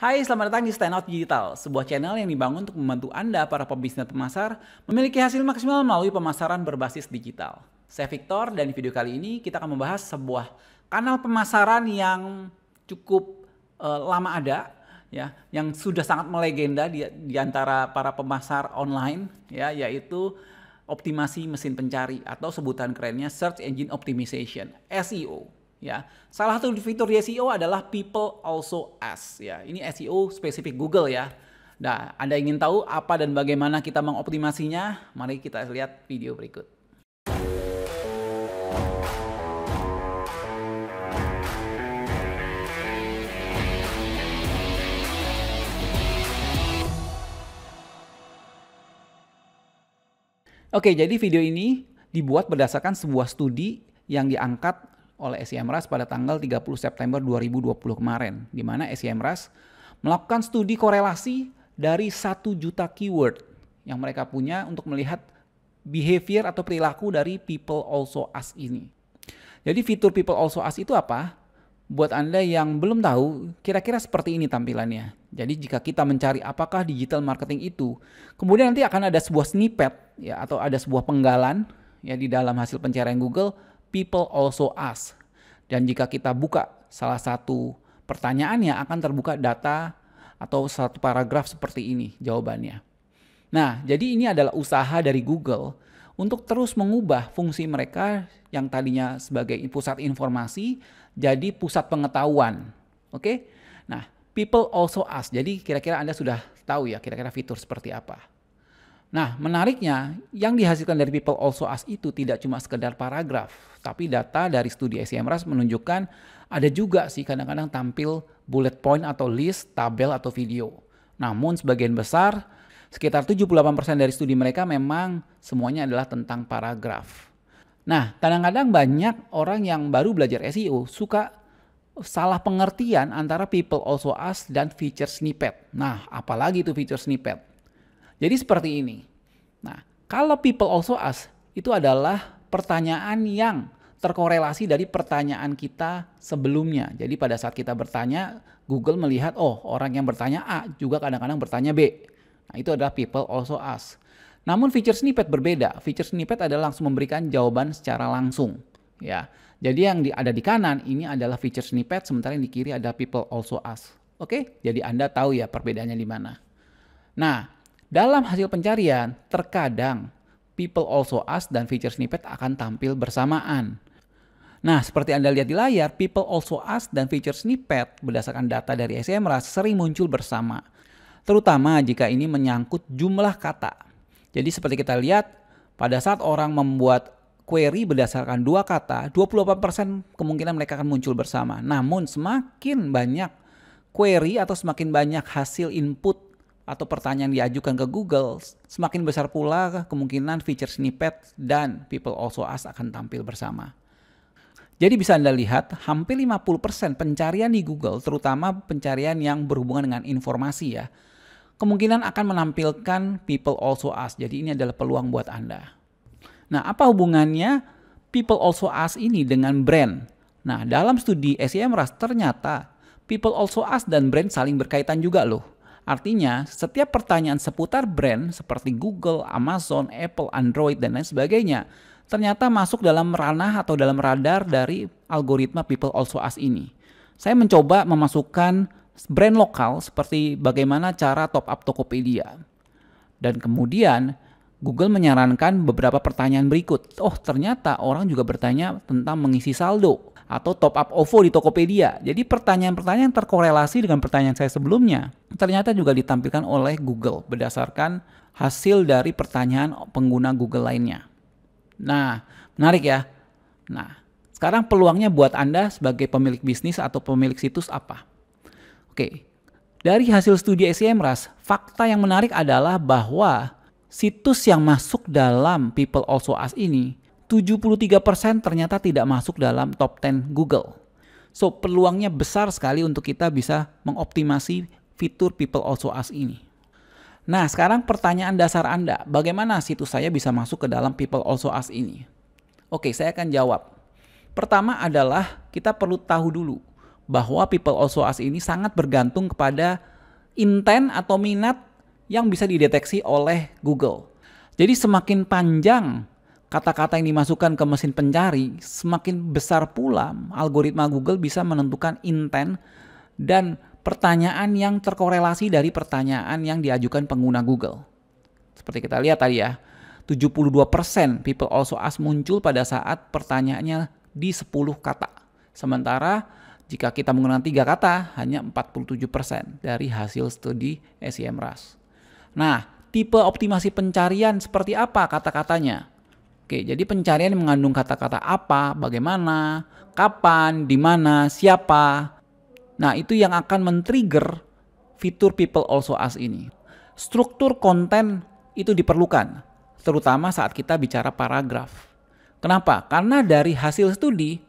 Hai, selamat datang di Stand Out Digital, sebuah channel yang dibangun untuk membantu Anda, para pebisnis pemasar, memiliki hasil maksimal melalui pemasaran berbasis digital. Saya Victor, dan di video kali ini kita akan membahas sebuah kanal pemasaran yang cukup lama ada, ya, yang sudah sangat melegenda di antara para pemasar online, ya, yaitu optimasi mesin pencari atau sebutan kerennya Search Engine Optimization (SEO). Ya, salah satu fitur di SEO adalah People Also Ask. Ya, ini SEO spesifik Google ya. Nah, Anda ingin tahu apa dan bagaimana kita mengoptimasinya? Mari kita lihat video berikut. Oke, jadi video ini dibuat berdasarkan sebuah studi yang diangkat oleh SEMrush pada tanggal 30 September 2020 kemarin, di mana SEMrush melakukan studi korelasi dari 1 juta keyword yang mereka punya untuk melihat behavior atau perilaku dari People Also Ask ini. Jadi fitur People Also Ask itu apa? Buat Anda yang belum tahu, kira-kira seperti ini tampilannya. Jadi jika kita mencari apakah digital marketing itu, kemudian nanti akan ada sebuah snippet ya, atau ada sebuah penggalan ya di dalam hasil pencarian Google, People Also Ask. Dan jika kita buka salah satu pertanyaannya, akan terbuka data atau satu paragraf seperti ini jawabannya. Nah, jadi ini adalah usaha dari Google untuk terus mengubah fungsi mereka yang tadinya sebagai pusat informasi jadi pusat pengetahuan. Oke? Nah, People Also Ask. Jadi kira-kira Anda sudah tahu ya kira-kira fitur seperti apa. Nah, menariknya yang dihasilkan dari People Also Ask itu tidak cuma sekedar paragraf, tapi data dari studi SEMrush menunjukkan ada juga sih kadang-kadang tampil bullet point atau list, tabel atau video. Namun sebagian besar, sekitar 78% dari studi mereka memang semuanya adalah tentang paragraf. Nah, kadang-kadang banyak orang yang baru belajar SEO suka salah pengertian antara People Also Ask dan feature snippet. Nah, apalagi itu feature snippet? Jadi seperti ini. Nah, kalau People Also Ask itu adalah pertanyaan yang terkorelasi dari pertanyaan kita sebelumnya. Jadi pada saat kita bertanya, Google melihat, oh orang yang bertanya A juga kadang-kadang bertanya B. Nah, itu adalah People Also Ask. Namun feature snippet berbeda. Feature snippet adalah langsung memberikan jawaban secara langsung. Ya, jadi yang ada di kanan ini adalah feature snippet, sementara yang di kiri adalah People Also Ask. Oke, jadi Anda tahu ya perbedaannya di mana. Nah, dalam hasil pencarian, terkadang People Also Ask dan feature snippet akan tampil bersamaan. Nah, seperti Anda lihat di layar, People Also Ask dan feature snippet berdasarkan data dari SEMrush sering muncul bersama. Terutama jika ini menyangkut jumlah kata. Jadi seperti kita lihat, pada saat orang membuat query berdasarkan 2 kata, 28% kemungkinan mereka akan muncul bersama. Namun semakin banyak query atau semakin banyak hasil input atau pertanyaan diajukan ke Google, semakin besar pula kemungkinan feature snippet dan People Also Ask akan tampil bersama. Jadi bisa Anda lihat, hampir 50% pencarian di Google, terutama pencarian yang berhubungan dengan informasi ya, kemungkinan akan menampilkan People Also Ask. Jadi ini adalah peluang buat Anda. Nah, apa hubungannya People Also Ask ini dengan brand? Nah, dalam studi SEMrush ternyata People Also Ask dan brand saling berkaitan juga loh. Artinya, setiap pertanyaan seputar brand seperti Google, Amazon, Apple, Android, dan lain sebagainya ternyata masuk dalam ranah atau dalam radar dari algoritma People Also Ask ini. Saya mencoba memasukkan brand lokal seperti bagaimana cara top up Tokopedia. Dan kemudian Google menyarankan beberapa pertanyaan berikut. Oh, ternyata orang juga bertanya tentang mengisi saldo atau top up OVO di Tokopedia. Jadi pertanyaan-pertanyaan yang terkorelasi dengan pertanyaan saya sebelumnya ternyata juga ditampilkan oleh Google berdasarkan hasil dari pertanyaan pengguna Google lainnya. Nah, menarik ya. Nah, sekarang peluangnya buat Anda sebagai pemilik bisnis atau pemilik situs apa? Oke, dari hasil studi SEMrush, fakta yang menarik adalah bahwa situs yang masuk dalam People Also Ask ini 73% ternyata tidak masuk dalam top 10 Google. So, peluangnya besar sekali untuk kita bisa mengoptimasi fitur People Also Ask ini. Nah, sekarang pertanyaan dasar Anda, bagaimana situs saya bisa masuk ke dalam People Also Ask ini? Oke, saya akan jawab. Pertama adalah kita perlu tahu dulu bahwa People Also Ask ini sangat bergantung kepada intent atau minat yang bisa dideteksi oleh Google. Jadi semakin panjang kata-kata yang dimasukkan ke mesin pencari, semakin besar pula algoritma Google bisa menentukan intent dan pertanyaan yang terkorelasi dari pertanyaan yang diajukan pengguna Google. Seperti kita lihat tadi ya, 72% people also ask muncul pada saat pertanyaannya di 10 kata. Sementara jika kita menggunakan 3 kata, hanya 47% dari hasil studi SEMrush. Nah, tipe optimasi pencarian seperti apa kata-katanya? Oke, jadi pencarian yang mengandung kata-kata apa, bagaimana, kapan, di mana, siapa. Nah, itu yang akan men-trigger fitur people also ask ini. Struktur konten itu diperlukan, terutama saat kita bicara paragraf. Kenapa? Karena dari hasil studi,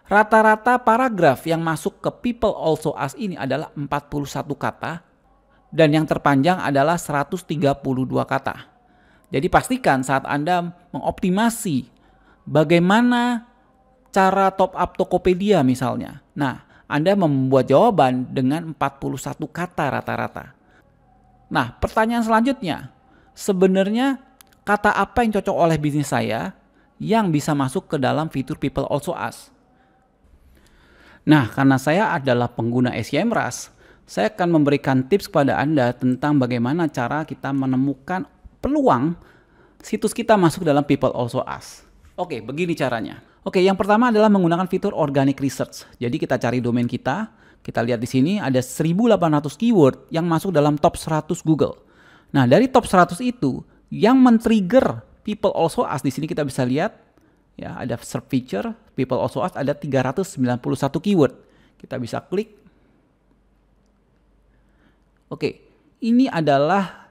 rata-rata paragraf yang masuk ke people also ask ini adalah 41 kata dan yang terpanjang adalah 132 kata. Jadi pastikan saat Anda mengoptimasi bagaimana cara top up Tokopedia misalnya. Nah, Anda membuat jawaban dengan 41 kata rata-rata. Nah, pertanyaan selanjutnya, sebenarnya kata apa yang cocok oleh bisnis saya yang bisa masuk ke dalam fitur people also ask? Nah, karena saya adalah pengguna SEMrush, saya akan memberikan tips kepada Anda tentang bagaimana cara kita menemukan peluang situs kita masuk dalam people also ask. Oke, begini caranya. Oke, yang pertama adalah menggunakan fitur organic research. Jadi kita cari domain kita lihat di sini ada 1.800 keyword yang masuk dalam top 100 Google. Nah, dari top 100 itu yang men-trigger people also ask di sini kita bisa lihat ya, ada search feature people also ask ada 391 keyword. Kita bisa klik. Oke, ini adalah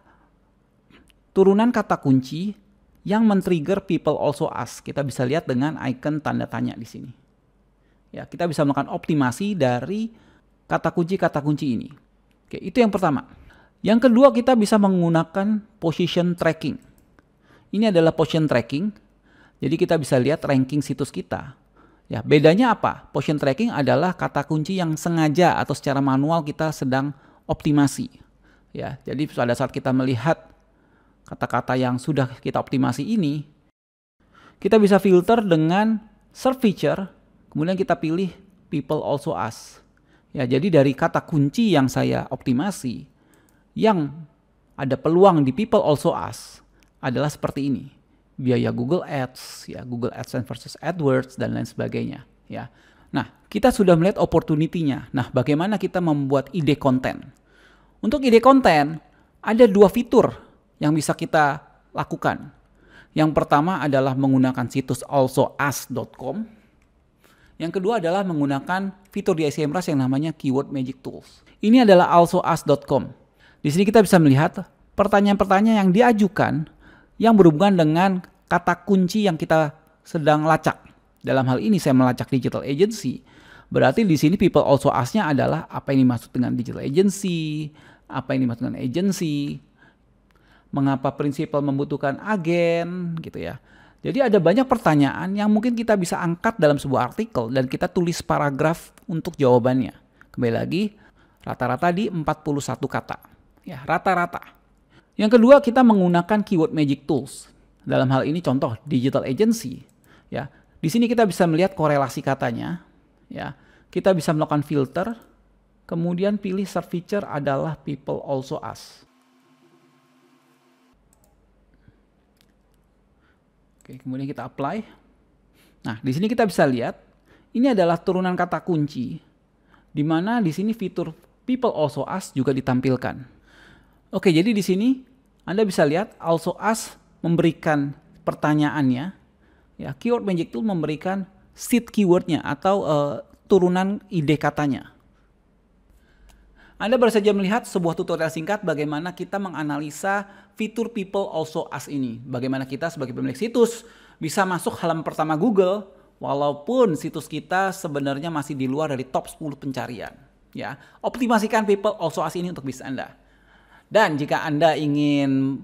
turunan kata kunci yang men-trigger people also ask. Kita bisa lihat dengan icon tanda tanya di sini. Ya, kita bisa melakukan optimasi dari kata kunci ini. Oke, itu yang pertama. Yang kedua, kita bisa menggunakan position tracking. Ini adalah position tracking. Jadi kita bisa lihat ranking situs kita. Ya, bedanya apa? Position tracking adalah kata kunci yang sengaja atau secara manual kita sedang optimasi. Ya, jadi pada saat kita melihat kata-kata yang sudah kita optimasi ini, kita bisa filter dengan search feature, kemudian kita pilih people also ask. Ya, jadi dari kata kunci yang saya optimasi, yang ada peluang di people also ask adalah seperti ini. Biaya Google Ads, ya Google AdSense versus AdWords dan lain sebagainya. Ya, nah kita sudah melihat opportunity-nya. Nah, bagaimana kita membuat ide konten? Untuk ide konten ada 2 fitur yang bisa kita lakukan. Yang pertama adalah menggunakan situs alsoask.com. Yang kedua adalah menggunakan fitur di SEMrush yang namanya Keyword Magic Tools. Ini adalah alsoask.com. Di sini kita bisa melihat pertanyaan-pertanyaan yang diajukan yang berhubungan dengan kata kunci yang kita sedang lacak. Dalam hal ini saya melacak digital agency. Berarti di sini people also ask-nya adalah apa yang dimaksud dengan digital agency, apa yang dimaksud dengan agency, mengapa prinsipal membutuhkan agen gitu ya. Jadi ada banyak pertanyaan yang mungkin kita bisa angkat dalam sebuah artikel dan kita tulis paragraf untuk jawabannya. Kembali lagi, rata-rata di 41 kata. Ya, rata-rata. Yang kedua, kita menggunakan keyword magic tools. Dalam hal ini contoh digital agency. Ya, di sini kita bisa melihat korelasi katanya. Ya, kita bisa melakukan filter. Kemudian pilih search feature adalah people also ask. Oke, kemudian kita apply. Nah, di sini kita bisa lihat ini adalah turunan kata kunci, di mana di sini fitur people also ask juga ditampilkan. Oke, jadi di sini Anda bisa lihat also ask memberikan pertanyaannya, ya keyword magic tool memberikan seed keywordnya atau turunan ide katanya. Anda baru saja melihat sebuah tutorial singkat bagaimana kita menganalisa fitur people also ask ini. Bagaimana kita sebagai pemilik situs bisa masuk halaman pertama Google walaupun situs kita sebenarnya masih di luar dari top 10 pencarian. Ya, optimasikan people also ask ini untuk bisnis Anda. Dan jika Anda ingin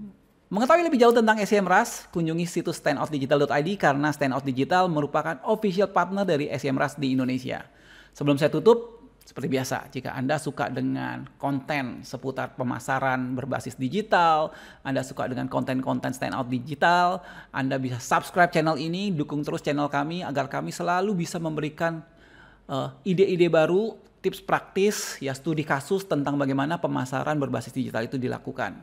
mengetahui lebih jauh tentang SEMrush, kunjungi situs standoutdigital.id karena Standout Digital merupakan official partner dari SEMrush di Indonesia. Sebelum saya tutup, Seperti biasa, jika Anda suka dengan konten seputar pemasaran berbasis digital, Anda suka dengan konten-konten standout digital, Anda bisa subscribe channel ini, dukung terus channel kami agar kami selalu bisa memberikan ide-ide baru, tips praktis, ya studi kasus tentang bagaimana pemasaran berbasis digital itu dilakukan.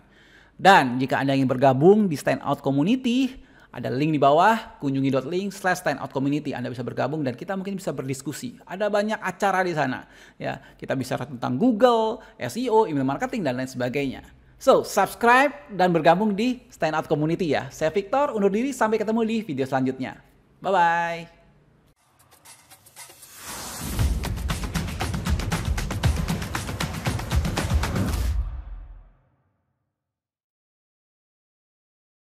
Dan jika Anda ingin bergabung di Standout Community, ada link di bawah, kunjungi.link/standoutcommunity. Anda bisa bergabung dan kita mungkin bisa berdiskusi. Ada banyak acara di sana. Ya, kita bicara tentang Google, SEO, email marketing, dan lain sebagainya. So, subscribe dan bergabung di Standout Community ya. Saya Victor, undur diri. Sampai ketemu di video selanjutnya. Bye-bye.